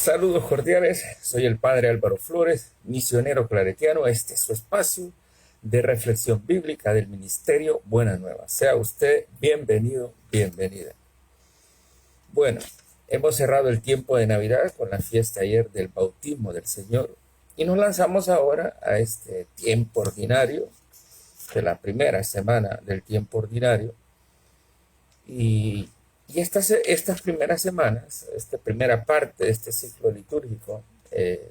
Saludos cordiales, soy el Padre Álvaro Flores, misionero claretiano. Este es su espacio de reflexión bíblica del Ministerio Buena Nueva. Sea usted bienvenido, bienvenida. Bueno, hemos cerrado el tiempo de Navidad con la fiesta ayer del bautismo del Señor y nos lanzamos ahora a este tiempo ordinario, de la primera semana del tiempo ordinario. Y estas primeras semanas, esta primera parte de este ciclo litúrgico,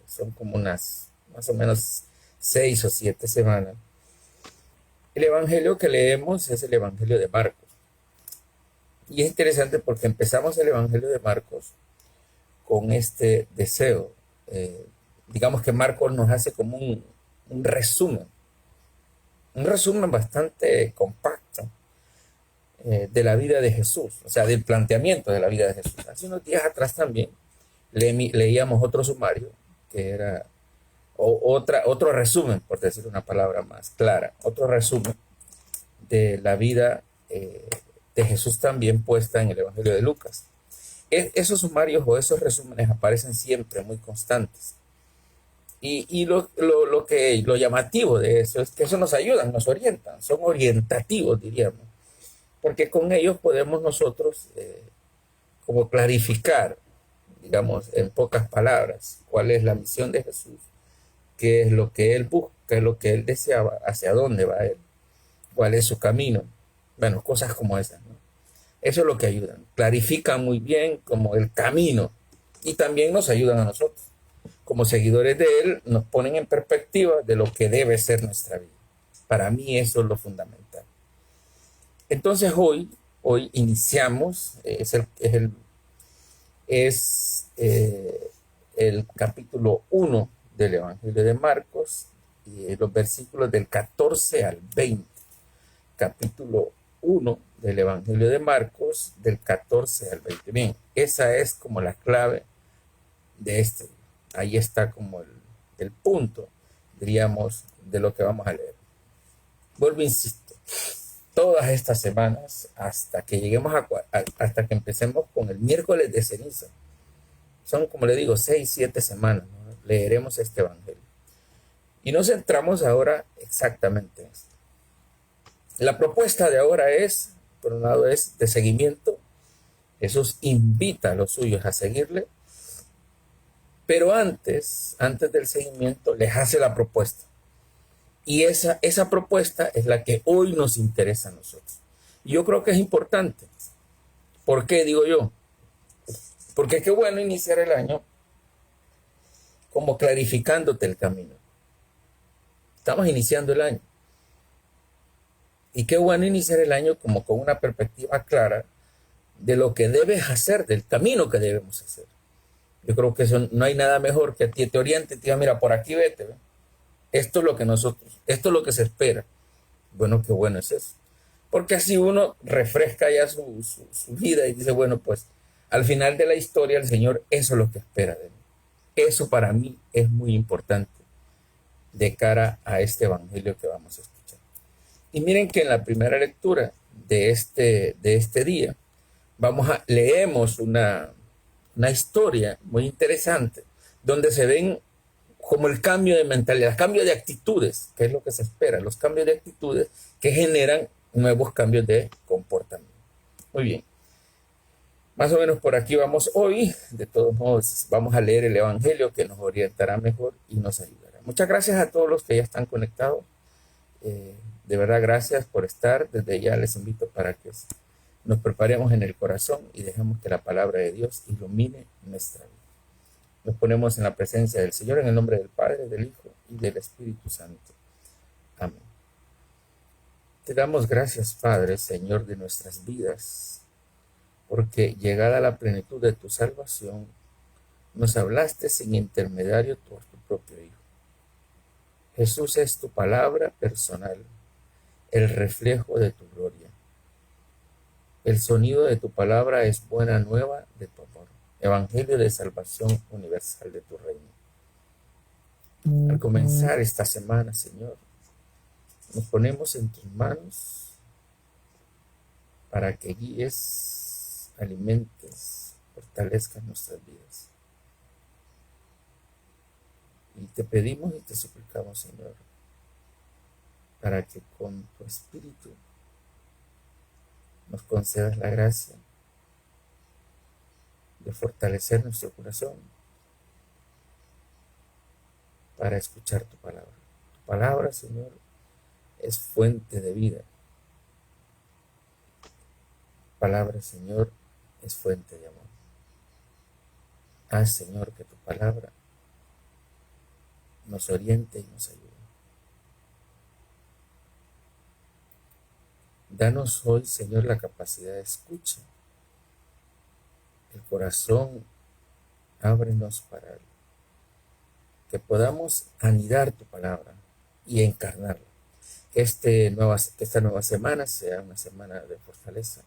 son como unas más o menos 6 o 7 semanas. El evangelio que leemos es el evangelio de Marcos. Y es interesante porque empezamos el evangelio de Marcos con este deseo. Digamos que Marcos nos hace como un resumen bastante compacto de la vida de Jesús, o sea, del planteamiento de la vida de Jesús. Hace unos días atrás también leíamos otro sumario, que era otro resumen, por decir una palabra más clara, otro resumen de la vida de Jesús también puesta en el Evangelio de Lucas. Esos sumarios o esos resúmenes aparecen siempre muy constantes. Y lo llamativo de eso es que eso nos ayudan, nos orientan, son orientativos, diríamos, porque con ellos podemos nosotros como clarificar, digamos, en pocas palabras, cuál es la misión de Jesús, qué es lo que Él busca, qué es lo que Él deseaba, hacia dónde va Él, cuál es su camino. Bueno, cosas como esas, ¿no? Eso es lo que ayudan. Clarifican muy bien como el camino y también nos ayudan a nosotros. Como seguidores de Él, nos ponen en perspectiva de lo que debe ser nuestra vida. Para mí eso es lo fundamental. Entonces hoy iniciamos, el capítulo 1 del Evangelio de Marcos, y los versículos del 14 al 20. Capítulo 1 del Evangelio de Marcos, del 14 al 20. Bien, esa es como la clave de este. Ahí está como el punto, diríamos, de lo que vamos a leer. Vuelvo, insisto, todas estas semanas, hasta que lleguemos hasta que empecemos con el miércoles de ceniza, son, como le digo, 6, 7 semanas, ¿no? Leeremos este evangelio. Y nos centramos ahora exactamente en esto. La propuesta de ahora es, por un lado, es de seguimiento. Jesús invita a los suyos a seguirle, pero antes del seguimiento, les hace la propuesta. Y esa propuesta es la que hoy nos interesa a nosotros. Y yo creo que es importante. ¿Por qué digo yo? Porque qué bueno iniciar el año como clarificándote el camino. Estamos iniciando el año. Y qué bueno iniciar el año como con una perspectiva clara de lo que debes hacer, del camino que debemos hacer. Yo creo que eso, no hay nada mejor que a ti te oriente y te diga, mira, por aquí vete, ¿ve? Esto es lo que esto es lo que se espera. Bueno, qué bueno es eso. Porque así uno refresca ya su vida y dice, bueno, pues al final de la historia el Señor, eso es lo que espera de mí. Eso para mí es muy importante de cara a este evangelio que vamos a escuchar. Y miren que en la primera lectura de este día, leemos una historia muy interesante, donde se ven como el cambio de mentalidad, el cambio de actitudes, que es lo que se espera, los cambios de actitudes que generan nuevos cambios de comportamiento. Muy bien. Más o menos por aquí vamos hoy. De todos modos, vamos a leer el Evangelio que nos orientará mejor y nos ayudará. Muchas gracias a todos los que ya están conectados. De verdad, gracias por estar. Desde ya les invito para que nos preparemos en el corazón y dejemos que la palabra de Dios ilumine nuestra vida. Nos ponemos en la presencia del Señor en el nombre del Padre, del Hijo y del Espíritu Santo. Amén. Te damos gracias, Padre, Señor de nuestras vidas, porque llegada la plenitud de tu salvación, nos hablaste sin intermediario por tu propio Hijo. Jesús es tu palabra personal, el reflejo de tu gloria. El sonido de tu palabra es buena nueva de tu amor, evangelio de salvación universal de tu reino. Al comenzar esta semana, Señor, nos ponemos en tus manos para que guíes, alimentes, fortalezcas nuestras vidas. te pedimos y te suplicamos, Señor, para que con tu Espíritu nos concedas la gracia de fortalecer nuestro corazón para escuchar tu palabra. Tu palabra, Señor, es fuente de vida. Tu palabra, Señor, es fuente de amor. Haz, Señor, que tu palabra nos oriente y nos ayude. Danos hoy, Señor, la capacidad de escucha. El corazón, ábrenos para que podamos anidar tu palabra y encarnarla. Que esta nueva semana sea una semana de fortaleza.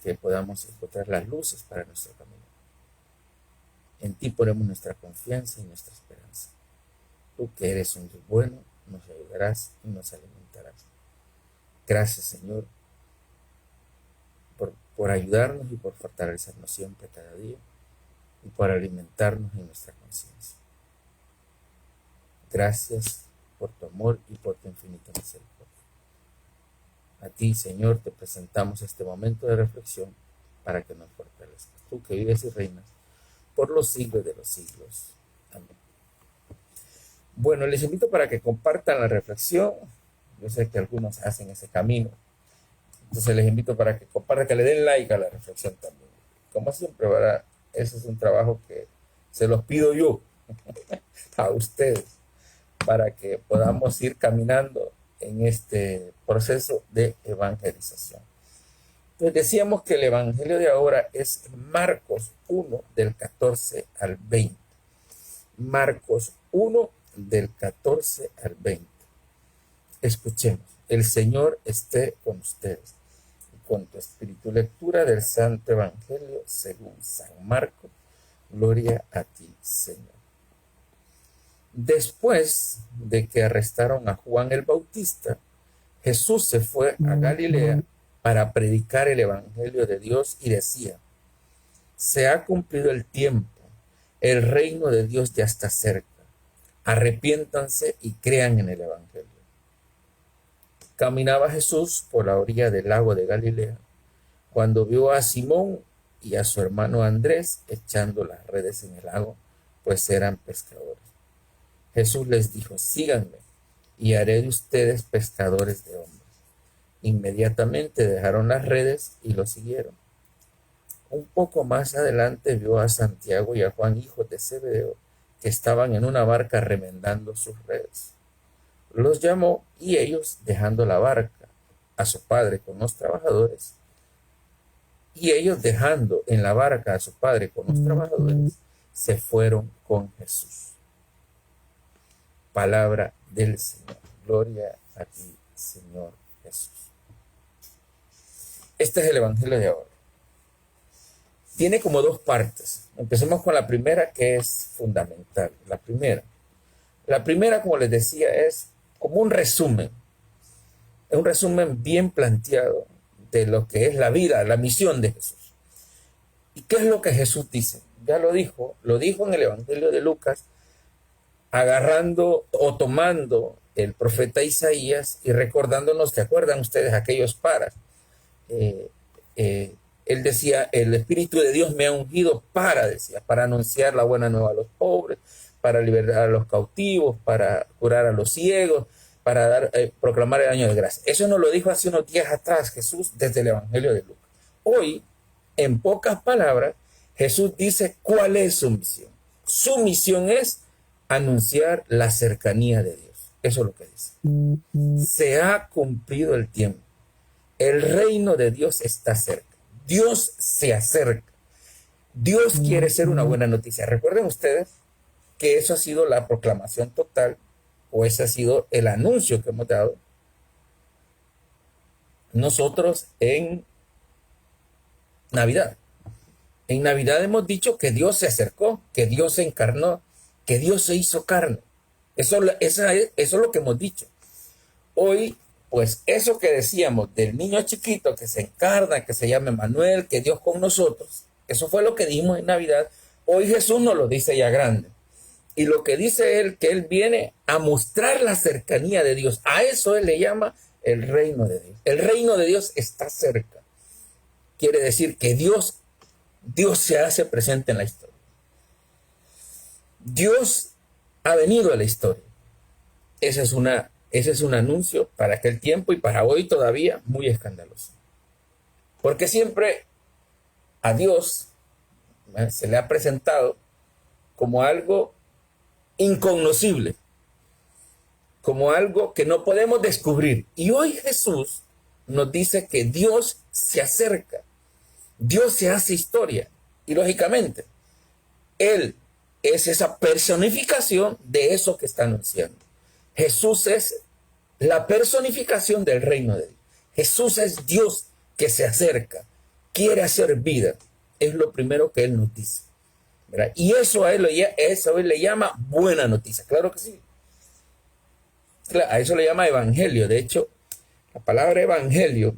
Que podamos encontrar las luces para nuestro camino. En ti ponemos nuestra confianza y nuestra esperanza. Tú que eres un Dios bueno, nos ayudarás y nos alimentarás. Gracias, Señor, por ayudarnos y por fortalecernos siempre cada día y por alimentarnos en nuestra conciencia. Gracias por tu amor y por tu infinita misericordia. A ti, Señor, te presentamos este momento de reflexión para que nos fortalezcas. Tú que vives y reinas por los siglos de los siglos. Amén. Bueno, les invito para que compartan la reflexión. Yo sé que algunos hacen ese camino. Entonces les invito para que compartan, que le den like a la reflexión también. Como siempre, ¿verdad? Ese es un trabajo que se los pido yo a ustedes para que podamos ir caminando en este proceso de evangelización. Entonces decíamos que el evangelio de ahora es Marcos 1 del 14 al 20. Marcos 1 del 14 al 20. Escuchemos. El Señor esté con ustedes y con tu espíritu. Lectura del Santo Evangelio según San Marcos. Gloria a ti, Señor. Después de que arrestaron a Juan el Bautista, Jesús se fue a Galilea para predicar el Evangelio de Dios y decía: se ha cumplido el tiempo, el reino de Dios ya está cerca. Arrepiéntanse y crean en el Evangelio. Caminaba Jesús por la orilla del lago de Galilea cuando vio a Simón y a su hermano Andrés echando las redes en el lago, pues eran pescadores. Jesús les dijo: síganme y haré de ustedes pescadores de hombres. Inmediatamente dejaron las redes y lo siguieron. Un poco más adelante vio a Santiago y a Juan, hijos de Zebedeo, que estaban en una barca remendando sus redes. Los llamó y ellos, dejando la barca a su padre con los trabajadores, se fueron con Jesús. Palabra del Señor. Gloria a ti, Señor Jesús. Este es el Evangelio de ahora. Tiene como dos partes. Empecemos con la primera, que es fundamental. La primera, como les decía, es como un resumen. Es un resumen bien planteado de lo que es la vida, la misión de Jesús. ¿Y qué es lo que Jesús dice? Ya lo dijo en el Evangelio de Lucas, agarrando o tomando el profeta Isaías y recordándonos, ¿te acuerdan ustedes aquellos paras? Él decía: el Espíritu de Dios me ha ungido para anunciar la buena nueva a los pobres, para liberar a los cautivos, para curar a los ciegos, para proclamar el año de gracia. Eso nos lo dijo hace unos días atrás Jesús desde el Evangelio de Lucas. Hoy, en pocas palabras, Jesús dice cuál es su misión. Su misión es anunciar la cercanía de Dios. Eso es lo que dice. Se ha cumplido el tiempo. El reino de Dios está cerca. Dios se acerca. Dios quiere ser una buena noticia. Recuerden ustedes que eso ha sido la proclamación total, o ese ha sido el anuncio que hemos dado nosotros en Navidad. En Navidad hemos dicho que Dios se acercó, que Dios se encarnó, que Dios se hizo carne. Eso es lo que hemos dicho. Hoy, pues eso que decíamos del niño chiquito que se encarna, que se llama Emmanuel, que Dios con nosotros, eso fue lo que dijimos en Navidad. Hoy Jesús nos lo dice ya grande. Y lo que dice él, que él viene a mostrar la cercanía de Dios. A eso él le llama el reino de Dios. El reino de Dios está cerca. Quiere decir que Dios se hace presente en la historia. Dios ha venido a la historia. Ese es un anuncio para aquel tiempo y para hoy todavía muy escandaloso. Porque siempre a Dios se le ha presentado como algo incognoscible, como algo que no podemos descubrir. Y hoy Jesús nos dice que Dios se acerca, Dios se hace historia. Y lógicamente, Él es esa personificación de eso que está anunciando. Jesús es la personificación del reino de Dios. Jesús es Dios que se acerca, quiere hacer vida. Es lo primero que Él nos dice, ¿verdad? Y eso a él le llama buena noticia. Claro que sí. A eso le llama evangelio. De hecho, la palabra evangelio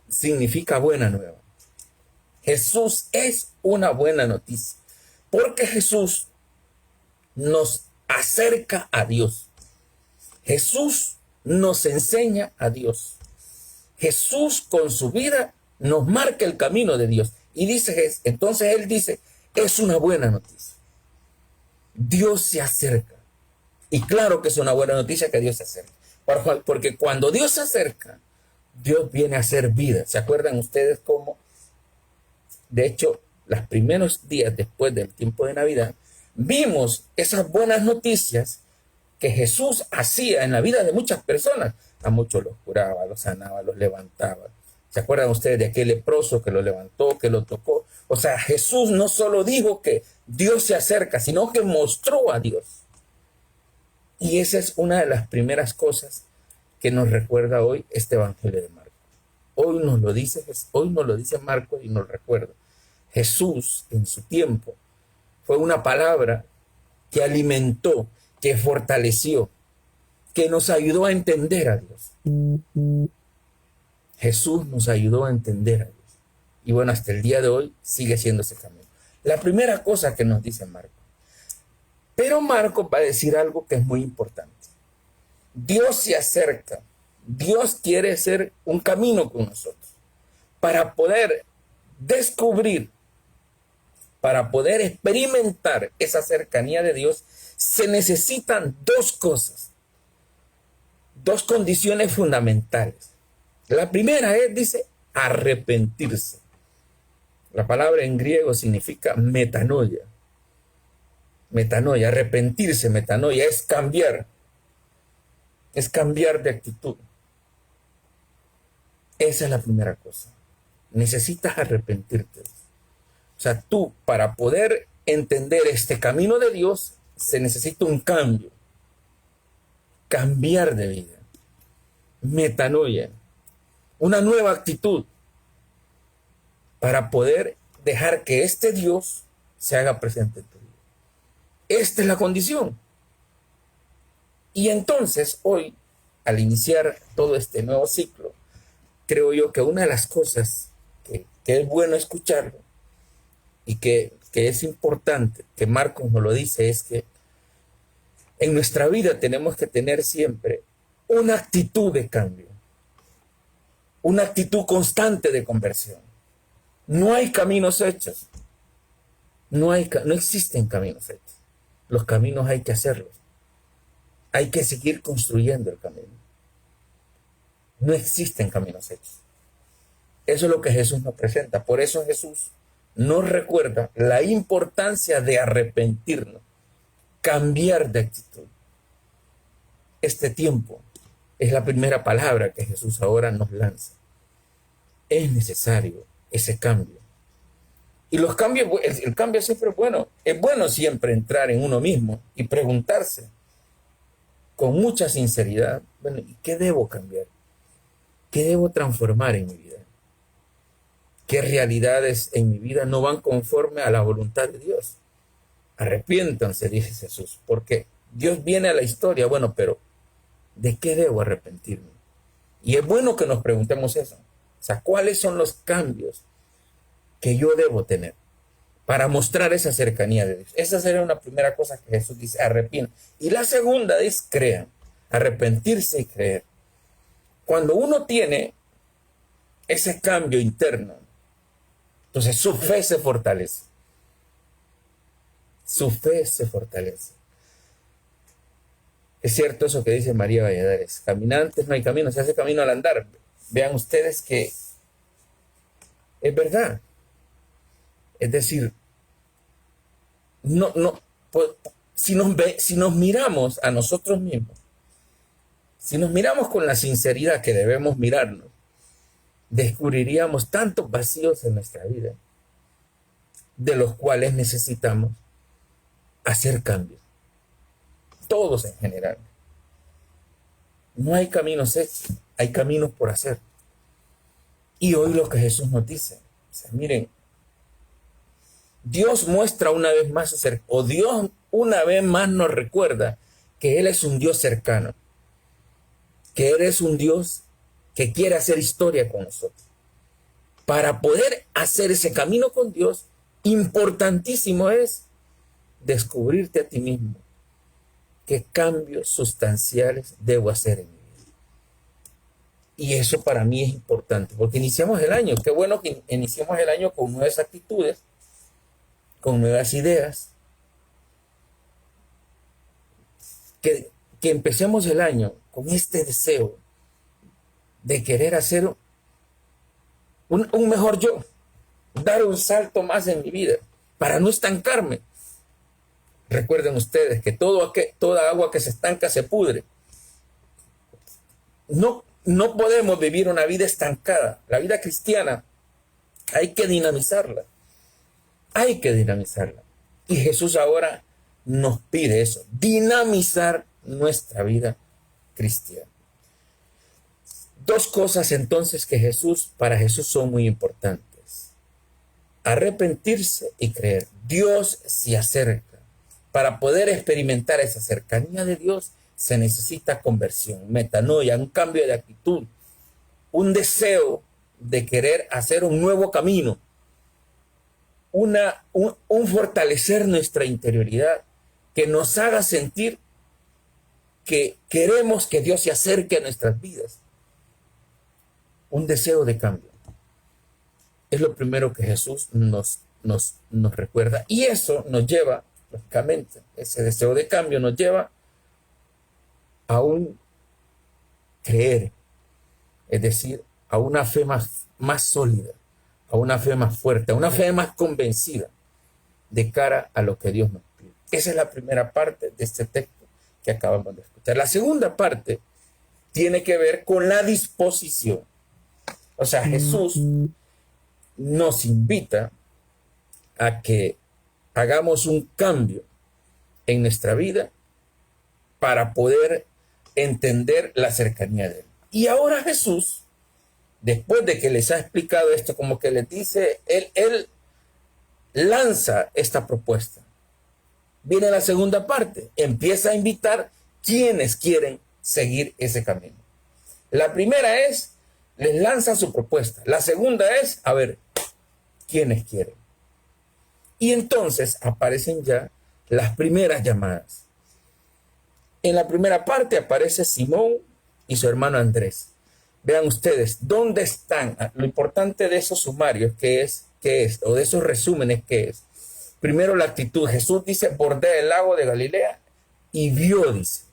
significa buena nueva. Jesús es una buena noticia, porque Jesús nos acerca a Dios. Jesús nos enseña a Dios. Jesús con su vida nos marca el camino de Dios. Y dice, entonces él dice, es una buena noticia. Dios se acerca. Y claro que es una buena noticia que Dios se acerca. Porque cuando Dios se acerca, Dios viene a hacer vida. ¿Se acuerdan ustedes cómo? De hecho, los primeros días después del tiempo de Navidad, vimos esas buenas noticias que Jesús hacía en la vida de muchas personas. A muchos los curaba, los sanaba, los levantaba. ¿Se acuerdan ustedes de aquel leproso que lo levantó, que lo tocó? O sea, Jesús no solo dijo que Dios se acerca, sino que mostró a Dios. Y esa es una de las primeras cosas que nos recuerda hoy este Evangelio de Marcos. Hoy nos lo dice Marcos y nos recuerda. Jesús en su tiempo fue una palabra que alimentó, que fortaleció, que nos ayudó a entender a Dios. Jesús nos ayudó a entender a Dios. Y bueno, hasta el día de hoy sigue siendo ese camino. La primera cosa que nos dice Marcos. Pero Marcos va a decir algo que es muy importante. Dios se acerca. Dios quiere hacer un camino con nosotros. Para poder descubrir, para poder experimentar esa cercanía de Dios, se necesitan dos cosas, dos condiciones fundamentales. La primera es, dice, arrepentirse. La palabra en griego significa metanoia. Metanoia, arrepentirse, metanoia, es cambiar de actitud. Esa es la primera cosa. Necesitas arrepentirte. O sea, tú, para poder entender este camino de Dios, se necesita un cambio. Cambiar de vida. Metanoia. Una nueva actitud. Para poder dejar que este Dios se haga presente en tu vida. Esta es la condición. Y entonces, hoy, al iniciar todo este nuevo ciclo, creo yo que una de las cosas que es bueno escucharlo y que es importante, que Marcos nos lo dice, es que en nuestra vida tenemos que tener siempre una actitud de cambio, una actitud constante de conversión. No hay caminos hechos, no existen caminos hechos. Los caminos hay que hacerlos, hay que seguir construyendo el camino. No existen caminos hechos. Eso es lo que Jesús nos presenta. Por eso Jesús nos recuerda la importancia de arrepentirnos, cambiar de actitud. Este tiempo es la primera palabra que Jesús ahora nos lanza. Es necesario ese cambio. Y los cambios, el cambio siempre es bueno. Es bueno siempre entrar en uno mismo y preguntarse con mucha sinceridad, bueno, ¿y qué debo cambiar? ¿Qué debo transformar en mi vida? ¿Qué realidades en mi vida no van conforme a la voluntad de Dios? Arrepiéntanse, dice Jesús, porque Dios viene a la historia, bueno, pero ¿de qué debo arrepentirme? Y es bueno que nos preguntemos eso. O sea, ¿cuáles son los cambios que yo debo tener? para mostrar esa cercanía de Dios. Esa sería una primera cosa que Jesús dice, arrepientan. Y la segunda es crean, arrepentirse y creer. Cuando uno tiene ese cambio interno, entonces su fe se fortalece. Su fe se fortalece. Es cierto eso que dice María Valladares. Caminantes no hay camino, se hace camino al andar. Vean ustedes que es verdad. Es decir, pues, si nos miramos a nosotros mismos, si nos miramos con la sinceridad que debemos mirarnos, descubriríamos tantos vacíos en nuestra vida, de los cuales necesitamos hacer cambios. Todos en general. No hay caminos hechos, hay caminos por hacer. Y hoy lo que Jesús nos dice, o sea, miren, Dios muestra una vez más o Dios una vez más nos recuerda que Él es un Dios cercano, que Él es un Dios que quiere hacer historia con nosotros. Para poder hacer ese camino con Dios, importantísimo es descubrirte a ti mismo qué cambios sustanciales debo hacer en mi vida. Y eso para mí es importante, porque iniciamos el año. Qué bueno que iniciemos el año con nuevas actitudes, con nuevas ideas, que empecemos el año con este deseo de querer hacer un mejor yo, dar un salto más en mi vida, para no estancarme. Recuerden ustedes que toda agua que se estanca se pudre. No podemos vivir una vida estancada. La vida cristiana hay que dinamizarla. Hay que dinamizarla. Y Jesús ahora nos pide eso, dinamizar nuestra vida cristiana. Dos cosas entonces que para Jesús son muy importantes. Arrepentirse y creer. Dios se acerca. Para poder experimentar esa cercanía de Dios se necesita conversión, metanoia, un cambio de actitud, un deseo de querer hacer un nuevo camino. Un fortalecer nuestra interioridad que nos haga sentir que queremos que Dios se acerque a nuestras vidas. Un deseo de cambio. Es lo primero que Jesús nos recuerda. Y eso nos lleva, lógicamente, ese deseo de cambio nos lleva a un creer. Es decir, a una fe más sólida, a una fe más fuerte, a una fe más convencida de cara a lo que Dios nos pide. Esa es la primera parte de este texto que acabamos de escuchar. La segunda parte tiene que ver con la disposición. O sea, Jesús nos invita a que hagamos un cambio en nuestra vida para poder entender la cercanía de Él. Y ahora Jesús, después de que les ha explicado esto, como que les dice, Él lanza esta propuesta. Viene la segunda parte, empieza a invitar quienes quieren seguir ese camino. La primera es, les lanza su propuesta. La segunda es, a ver, quienes quieren. Y entonces aparecen ya las primeras llamadas. En la primera parte aparece Simón y su hermano Andrés. Vean ustedes, ¿dónde están? Lo importante de esos sumarios, ¿qué es? O de esos resúmenes, ¿qué es? Primero la actitud. Jesús dice, bordea el lago de Galilea y vio, dice.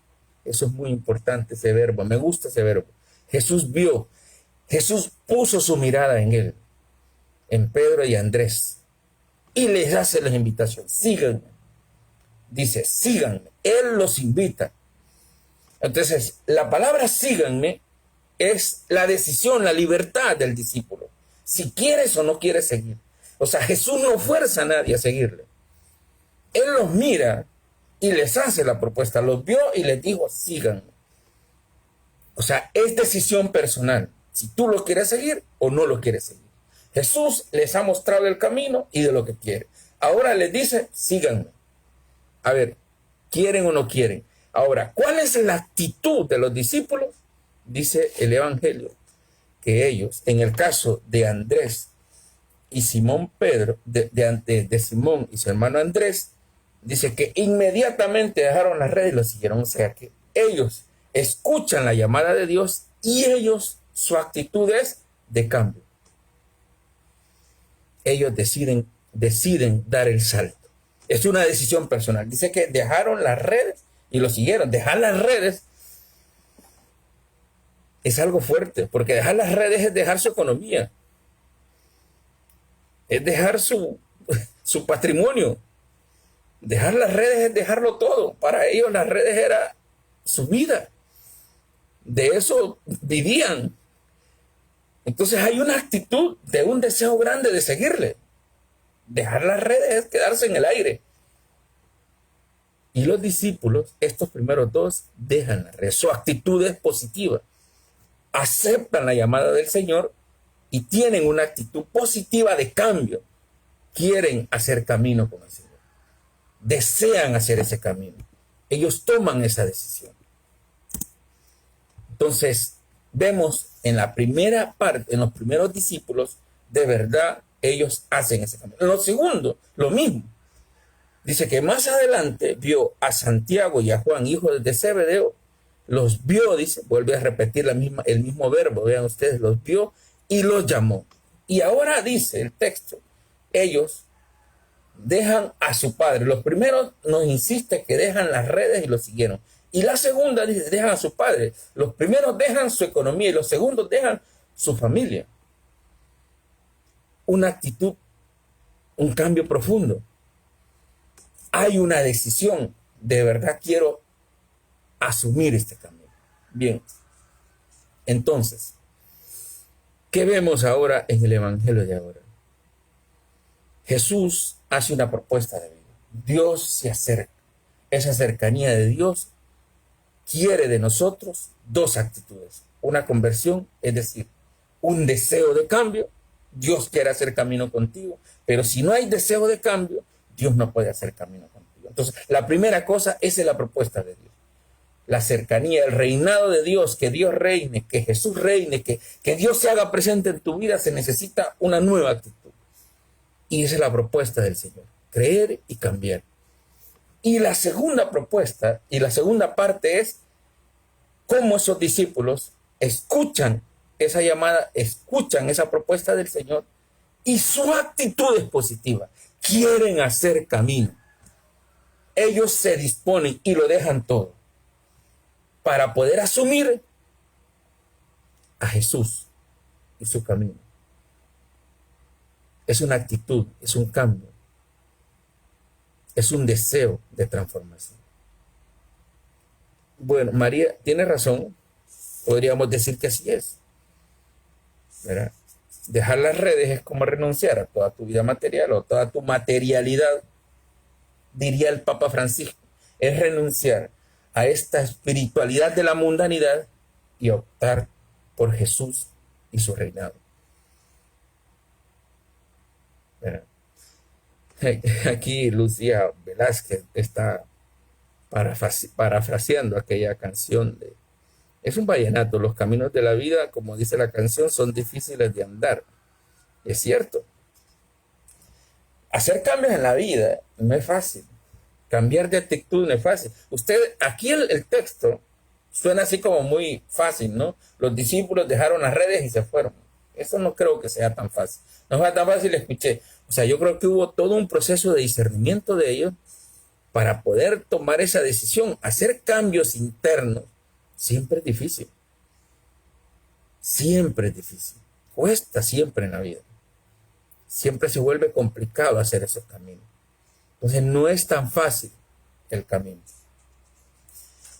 Eso es muy importante, ese verbo. Me gusta ese verbo. Jesús vio. Jesús puso su mirada en él, en Pedro y Andrés. Y les hace la invitación. Síganme. Dice, síganme. Él los invita. Entonces, la palabra síganme es la decisión, la libertad del discípulo. Si quieres o no quieres seguir. O sea, Jesús no fuerza a nadie a seguirle. Él los mira y les hace la propuesta. Los vio y les dijo, síganme. O sea, es decisión personal. Si tú lo quieres seguir o no lo quieres seguir. Jesús les ha mostrado el camino y de lo que quiere. Ahora les dice, síganme. A ver, ¿quieren o no quieren? Ahora, ¿cuál es la actitud de los discípulos? Dice el Evangelio que ellos, en el caso de Andrés y Simón Pedro, de Simón y su hermano Andrés, dice que inmediatamente dejaron las redes y lo siguieron. O sea que ellos escuchan la llamada de Dios y ellos, su actitud es de cambio. Ellos deciden dar el salto. Es una decisión personal. Dice que dejaron las redes y lo siguieron. Dejar las redes es algo fuerte, porque dejar las redes es dejar su economía, es dejar su patrimonio. Dejar las redes es dejarlo todo. Para ellos las redes era su vida. De eso vivían. Entonces hay una actitud de un deseo grande de seguirle. Dejar las redes es quedarse en el aire. Y los discípulos, estos primeros dos, dejan las redes. Su actitud es positiva. Aceptan la llamada del Señor y tienen una actitud positiva de cambio. Quieren hacer camino con el Señor. Desean hacer ese camino. Ellos toman esa decisión. Entonces, vemos en la primera parte, en los primeros discípulos, de verdad, ellos hacen ese camino. En lo segundo, lo mismo. Dice que más adelante vio a Santiago y a Juan, hijos de Zebedeo, los vio, dice, vuelve a repetir el mismo verbo, vean ustedes, los vio y los llamó. Y ahora dice el texto, ellos dejan a su padre. Los primeros nos insiste que dejan las redes y lo siguieron. Y la segunda dice, dejan a su padre. Los primeros dejan su economía y los segundos dejan su familia. Una actitud, un cambio profundo. Hay una decisión. De verdad quiero asumir este cambio. Bien. Entonces, ¿qué vemos ahora en el evangelio de ahora? Jesús hace una propuesta de vida. Dios se acerca. Esa cercanía de Dios quiere de nosotros dos actitudes. Una conversión, es decir, un deseo de cambio. Dios quiere hacer camino contigo, pero si no hay deseo de cambio, Dios no puede hacer camino contigo. Entonces, la primera cosa, esa es la propuesta de Dios. La cercanía, el reinado de Dios, que Dios reine, que Jesús reine, que Dios se haga presente en tu vida, se necesita una nueva actitud. Y esa es la propuesta del Señor, creer y cambiar. Y la segunda propuesta y la segunda parte es cómo esos discípulos escuchan esa llamada, escuchan esa propuesta del Señor y su actitud es positiva. Quieren hacer camino. Ellos se disponen y lo dejan todo para poder asumir a Jesús y su camino. Es una actitud, es un cambio, es un deseo de transformación. Bueno, María tiene razón, podríamos decir que así es, ¿verdad? Dejar las redes es como renunciar a toda tu vida material o toda tu materialidad, diría el Papa Francisco, es renunciar a esta espiritualidad de la mundanidad y optar por Jesús y su reinado. ¿Verdad? Aquí Lucía Velázquez está parafraseando aquella canción de... Es un vallenato, los caminos de la vida, como dice la canción, son difíciles de andar. Es cierto. Hacer cambios en la vida no es fácil. Cambiar de actitud no es fácil. Aquí el texto suena así como muy fácil, ¿no? Los discípulos dejaron las redes y se fueron. Eso no creo que sea tan fácil. No fue tan fácil, escuché. O sea, yo creo que hubo todo un proceso de discernimiento de ellos para poder tomar esa decisión. Hacer cambios internos siempre es difícil. Siempre es difícil. Cuesta siempre en la vida. Siempre se vuelve complicado hacer esos caminos. Entonces no es tan fácil el camino.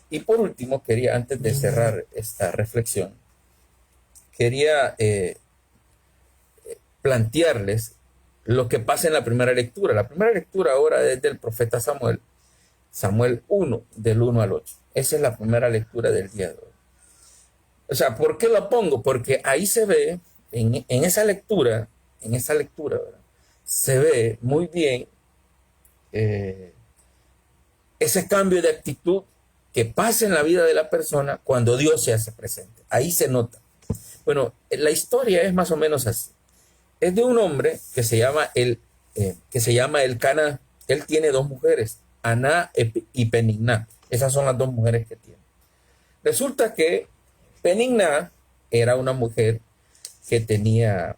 Y por último, antes de cerrar esta reflexión, quería plantearles lo que pasa en la primera lectura. La primera lectura ahora es del profeta Samuel, Samuel 1, del 1 al 8. Esa es la primera lectura del día de hoy. O sea, ¿por qué la pongo? Porque ahí se ve, en esa lectura, ¿verdad? Se ve muy bien ese cambio de actitud que pasa en la vida de la persona cuando Dios se hace presente. Ahí se nota. Bueno, la historia es más o menos así. Es de un hombre que se llama Elcana. Él tiene dos mujeres, Aná y Penigná. Esas son las dos mujeres que tiene. Resulta que Penigná era una mujer que tenía,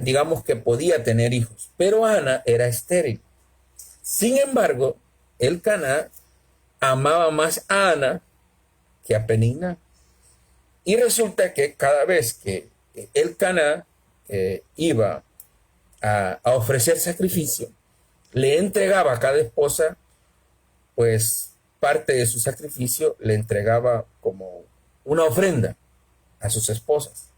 digamos que podía tener hijos, pero Ana era estéril. Sin embargo, Elcana amaba más a Ana que a Penigná. Y resulta que cada vez que Elcana iba a ofrecer sacrificio, le entregaba a cada esposa, pues parte de su sacrificio le entregaba como una ofrenda a sus esposas.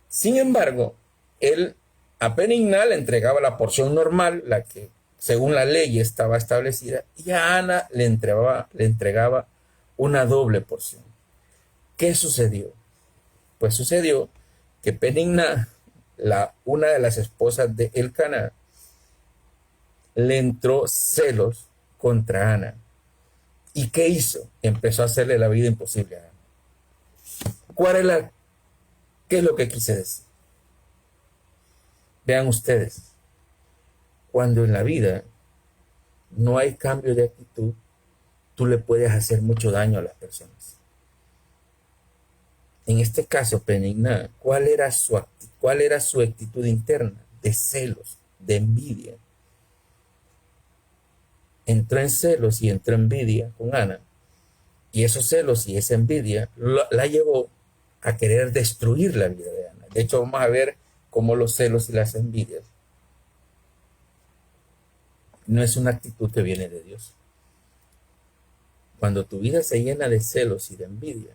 Sin embargo, él a Penigná le entregaba la porción normal, la que según la ley estaba establecida, y a Ana le entregaba una doble porción. ¿Qué sucedió? Pues sucedió que Penigná, una de las esposas de Elcana, le entró celos contra Ana. ¿Y qué hizo? Empezó a hacerle la vida imposible a Ana. ¿Qué es lo que quise decir? Vean ustedes, cuando en la vida no hay cambio de actitud, tú le puedes hacer mucho daño a las personas. En este caso, Penigná, ¿cuál era su actitud interna? De celos, de envidia. Entró en celos y entró en envidia con Ana. Y esos celos y esa envidia la llevó a querer destruir la vida de Ana. De hecho, vamos a ver cómo los celos y las envidias no es una actitud que viene de Dios. Cuando tu vida se llena de celos y de envidia,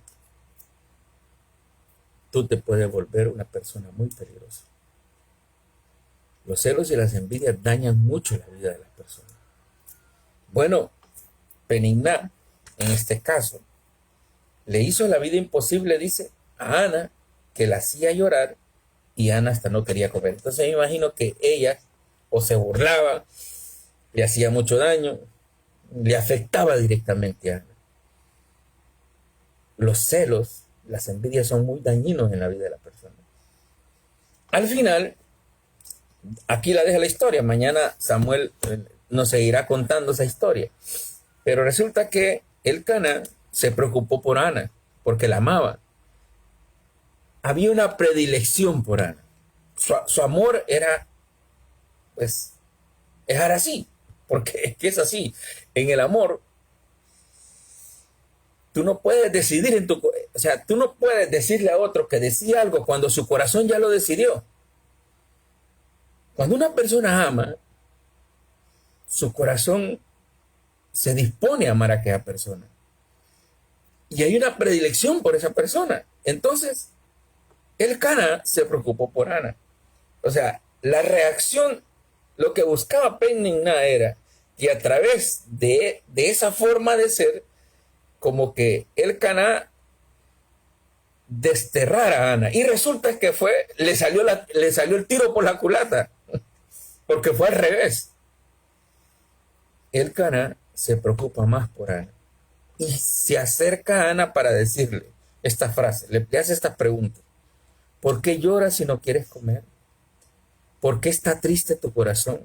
tú te puedes volver una persona muy peligrosa. Los celos y las envidias dañan mucho la vida de las personas. Bueno, Penigná, en este caso, le hizo la vida imposible, dice, a Ana, que la hacía llorar, y Ana hasta no quería comer. Entonces me imagino que ella o se burlaba, le hacía mucho daño, le afectaba directamente a Ana. Los celos, las envidias son muy dañinos en la vida de la persona. Al final, aquí la deja la historia. Mañana Samuel nos seguirá contando esa historia. Pero resulta que Elcana se preocupó por Ana, porque la amaba. Había una predilección por Ana. Su amor era, pues, era así, porque es que es así. En el amor, tú no puedes decidir tú no puedes decirle a otro que decía algo cuando su corazón ya lo decidió. Cuando una persona ama, su corazón se dispone a amar a aquella persona. Y hay una predilección por esa persona. Entonces, Elcana se preocupó por Ana. O sea, la reacción, lo que buscaba Penigná era que a través de esa forma de ser, como que Elcana desterrara a Ana. Y resulta que le salió el tiro por la culata, porque fue al revés. Elcana se preocupa más por Ana y se acerca a Ana para decirle esta frase, le hace esta pregunta: ¿por qué lloras si no quieres comer? ¿Por qué está triste tu corazón?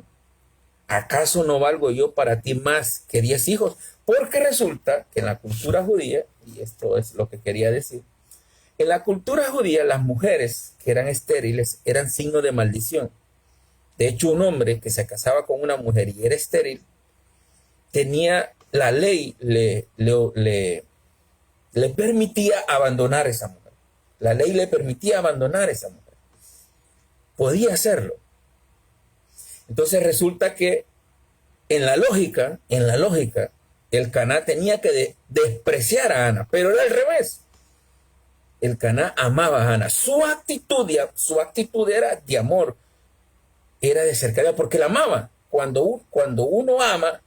¿Acaso no valgo yo para ti más que 10 hijos? Porque resulta que en la cultura judía, y esto es lo que quería decir, en la cultura judía las mujeres que eran estériles eran signo de maldición. De hecho, un hombre que se casaba con una mujer y era estéril, la ley le permitía abandonar a esa mujer. La ley le permitía abandonar a esa mujer. Podía hacerlo. Entonces resulta que en la lógica, Elcana tenía que despreciar a Ana, pero era al revés. Elcana amaba a Ana. Su actitud era de amor, era de cercanía, porque la amaba. Cuando uno ama,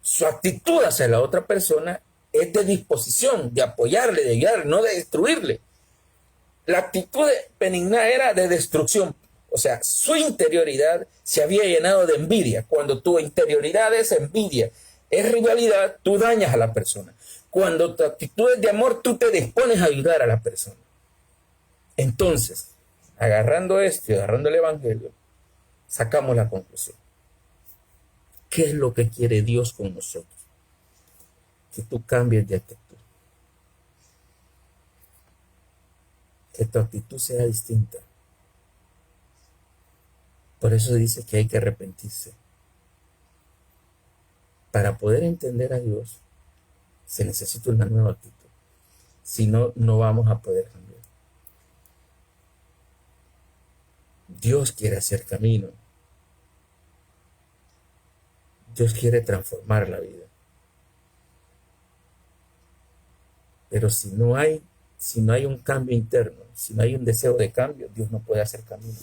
su actitud hacia la otra persona es de disposición, de apoyarle, de ayudarle, no de destruirle. La actitud de Penigná era de destrucción. O sea, su interioridad se había llenado de envidia. Cuando tu interioridad es envidia, es rivalidad, tú dañas a la persona. Cuando tu actitud es de amor, tú te dispones a ayudar a la persona. Entonces, agarrando esto y agarrando el Evangelio, sacamos la conclusión. ¿Qué es lo que quiere Dios con nosotros? Que tú cambies de actitud. Que tu actitud sea distinta. Por eso dice que hay que arrepentirse. Para poder entender a Dios, se necesita una nueva actitud. Si no, no vamos a poder cambiar. Dios quiere hacer camino. Dios quiere transformar la vida. Pero si no hay un cambio interno, si no hay un deseo de cambio, Dios no puede hacer camino.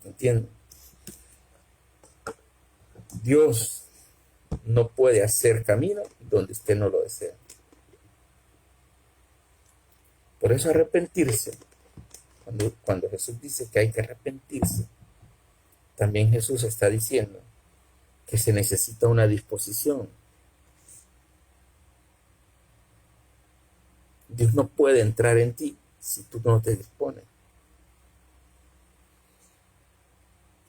¿Entienden? Dios no puede hacer camino donde usted no lo desea. Por eso arrepentirse, cuando Jesús dice que hay que arrepentirse, también Jesús está diciendo que se necesita una disposición. Dios no puede entrar en ti si tú no te dispones.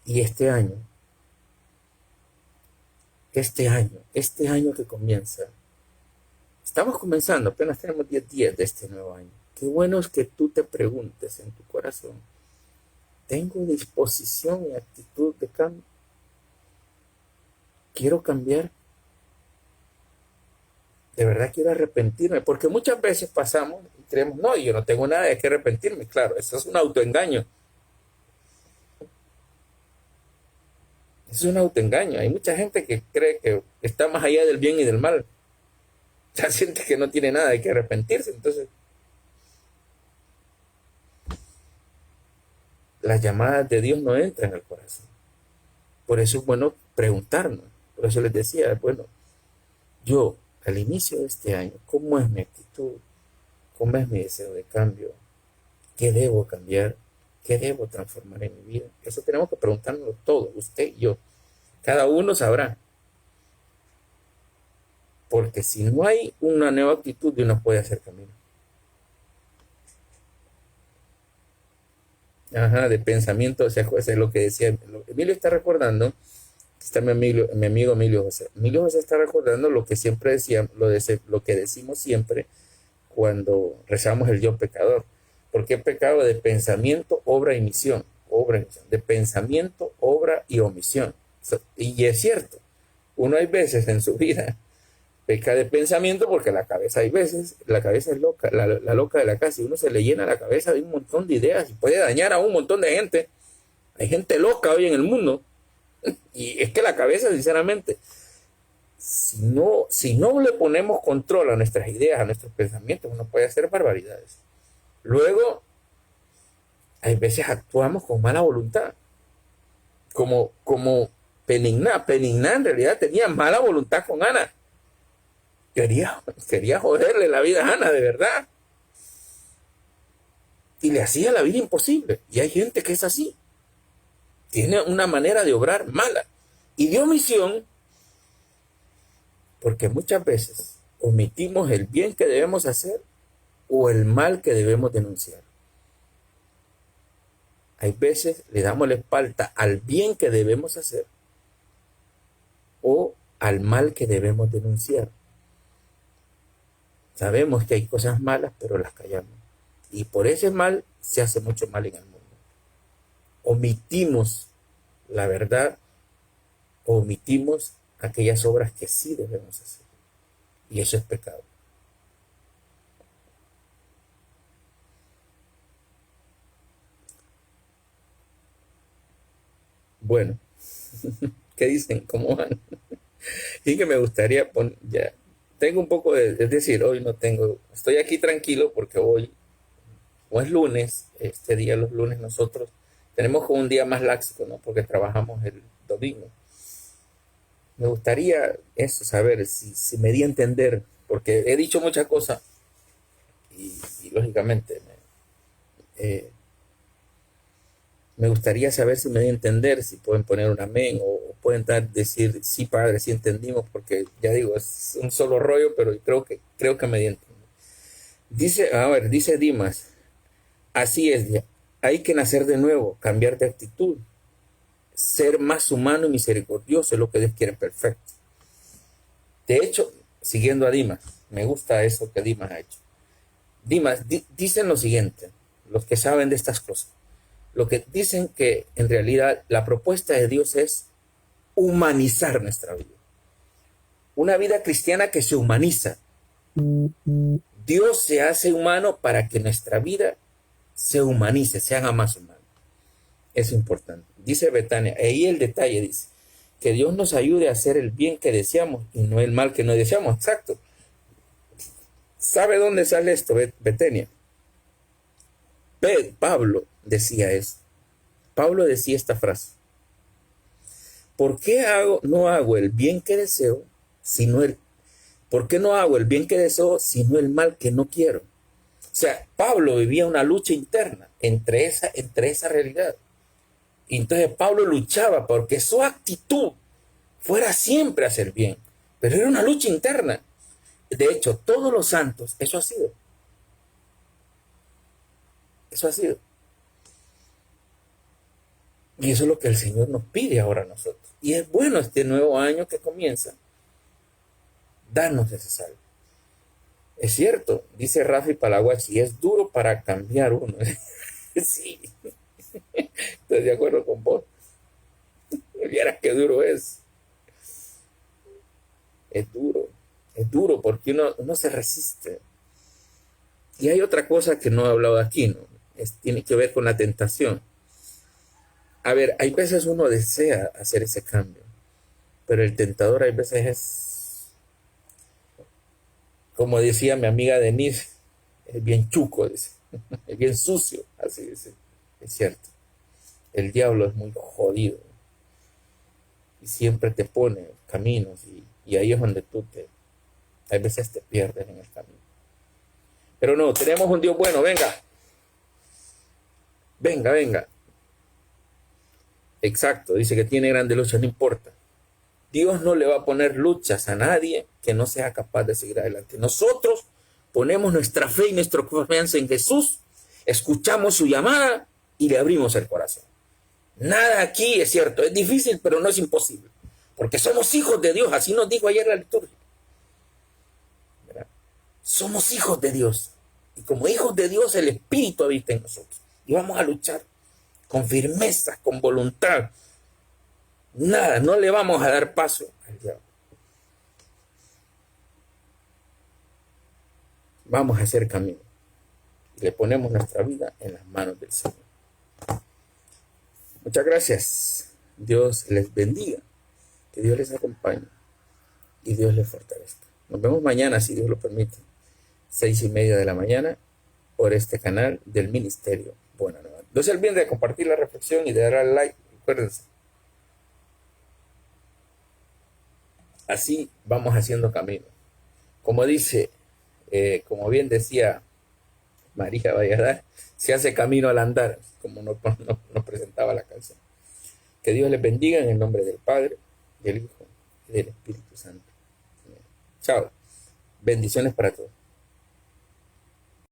Y este año que comienza, estamos comenzando, apenas tenemos 10 días de este nuevo año. Qué bueno es que tú te preguntes en tu corazón, ¿tengo disposición y actitud de cambio? ¿Quiero cambiar? ¿De verdad quiero arrepentirme? Porque muchas veces pasamos y creemos, no, yo no tengo nada de qué arrepentirme. Claro, eso es un autoengaño. Es un autoengaño. Hay mucha gente que cree que está más allá del bien y del mal. Ya siente que no tiene nada de qué arrepentirse. Entonces, las llamadas de Dios no entran al corazón. Por eso es bueno preguntarnos. Por eso les decía, bueno, yo al inicio de este año, ¿cómo es mi actitud? ¿Cómo es mi deseo de cambio? ¿Qué debo cambiar? ¿Qué debo transformar en mi vida? Eso tenemos que preguntarnos todos, usted y yo. Cada uno sabrá. Porque si no hay una nueva actitud, Dios no puede hacer camino. Ajá, de pensamiento, o sea, es lo que decía. Emilio está recordando, está mi amigo Emilio José. Emilio José está recordando lo que siempre decíamos, lo que decimos siempre cuando rezamos el yo pecador. Porque he pecado de pensamiento, obra y misión. De pensamiento, obra y omisión. Y es cierto, uno hay veces en su vida peca de pensamiento porque la cabeza es loca, la loca de la casa, y uno se le llena la cabeza de un montón de ideas y puede dañar a un montón de gente. Hay gente loca hoy en el mundo. Y es que la cabeza, sinceramente, si no le ponemos control a nuestras ideas, a nuestros pensamientos, uno puede hacer barbaridades. Luego, hay veces actuamos con mala voluntad. Como Penigná. Penigná en realidad tenía mala voluntad con Ana. Quería joderle la vida a Ana, de verdad. Y le hacía la vida imposible. Y hay gente que es así. Tiene una manera de obrar mala. Y de omisión, porque muchas veces omitimos el bien que debemos hacer o el mal que debemos denunciar. Hay veces le damos la espalda al bien que debemos hacer o al mal que debemos denunciar. Sabemos que hay cosas malas, pero las callamos. Y por ese mal se hace mucho mal en el mundo. Omitimos la verdad, omitimos aquellas obras que sí debemos hacer. Y eso es pecado. Bueno, ¿qué dicen? ¿Cómo van? Y que me gustaría poner, ya, tengo un poco es decir, hoy no tengo, estoy aquí tranquilo porque hoy, como es lunes, este día, los lunes nosotros tenemos como un día más laxo, ¿no? Porque trabajamos el domingo. Me gustaría eso, saber si me di a entender, porque he dicho muchas cosas y lógicamente me gustaría saber si me di a entender, si pueden poner un amén o pueden decir, sí, padre, sí entendimos, porque ya digo, es un solo rollo, pero creo que me di a entender. Dice Dimas, Así es, hay que nacer de nuevo, cambiar de actitud, ser más humano y misericordioso es lo que Dios quiere perfecto. De hecho, siguiendo a Dimas, me gusta eso que Dimas ha hecho. Dimas, dicen lo siguiente, los que saben de estas cosas, lo que dicen que en realidad la propuesta de Dios es humanizar nuestra vida. Una vida cristiana que se humaniza. Dios se hace humano para que nuestra vida se humanice, se haga más humana. Es importante. Dice Betania, ahí el detalle dice, que Dios nos ayude a hacer el bien que deseamos y no el mal que no deseamos. Exacto. ¿Sabe dónde sale esto, Betania? Pablo decía eso. Pablo decía esta frase. ¿Por qué no hago el bien que deseo, ¿por qué no hago el bien que deseo, sino el mal que no quiero? O sea, Pablo vivía una lucha interna entre esa realidad. Y entonces Pablo luchaba porque su actitud fuera siempre hacer bien. Pero era una lucha interna. De hecho, todos los santos, eso ha sido. Eso ha sido. Y eso es lo que el Señor nos pide ahora a nosotros. Y es bueno este nuevo año que comienza, darnos ese salvo. Es cierto, dice Rafi Palaguachi, es duro para cambiar uno. Sí, estoy de acuerdo con vos. Vieras qué duro es. Es duro porque uno se resiste. Y hay otra cosa que no he hablado aquí, ¿no? Tiene que ver con la tentación. A ver, hay veces uno desea hacer ese cambio, pero el tentador hay veces es, como decía mi amiga Denise, es bien chuco, dice, es bien sucio, así dice. Es cierto, el diablo es muy jodido y siempre te pone caminos y ahí es donde hay veces te pierdes en el camino. Pero no, tenemos un Dios bueno, venga. Venga, venga. Exacto, dice que tiene grandes luchas, no importa. Dios no le va a poner luchas a nadie que no sea capaz de seguir adelante. Nosotros ponemos nuestra fe y nuestra confianza en Jesús, escuchamos su llamada y le abrimos el corazón. Nada aquí es cierto, es difícil, pero no es imposible. Porque somos hijos de Dios, así nos dijo ayer la liturgia. ¿Verdad? Somos hijos de Dios. Y como hijos de Dios, el Espíritu habita en nosotros. Y vamos a luchar con firmeza, con voluntad. Nada, no le vamos a dar paso al diablo. Vamos a hacer camino. Y le ponemos nuestra vida en las manos del Señor. Muchas gracias. Dios les bendiga. Que Dios les acompañe. Y Dios les fortalezca. Nos vemos mañana, si Dios lo permite. 6:30 de la mañana. Por este canal del Ministerio Buena Nueva. No se olviden de compartir la reflexión y de dar al like. Acuérdense. Así vamos haciendo camino. Como dice, como bien decía María Valladar, se hace camino al andar, como nos presentaba la canción. Que Dios les bendiga en el nombre del Padre, del Hijo y del Espíritu Santo. Chao. Bendiciones para todos.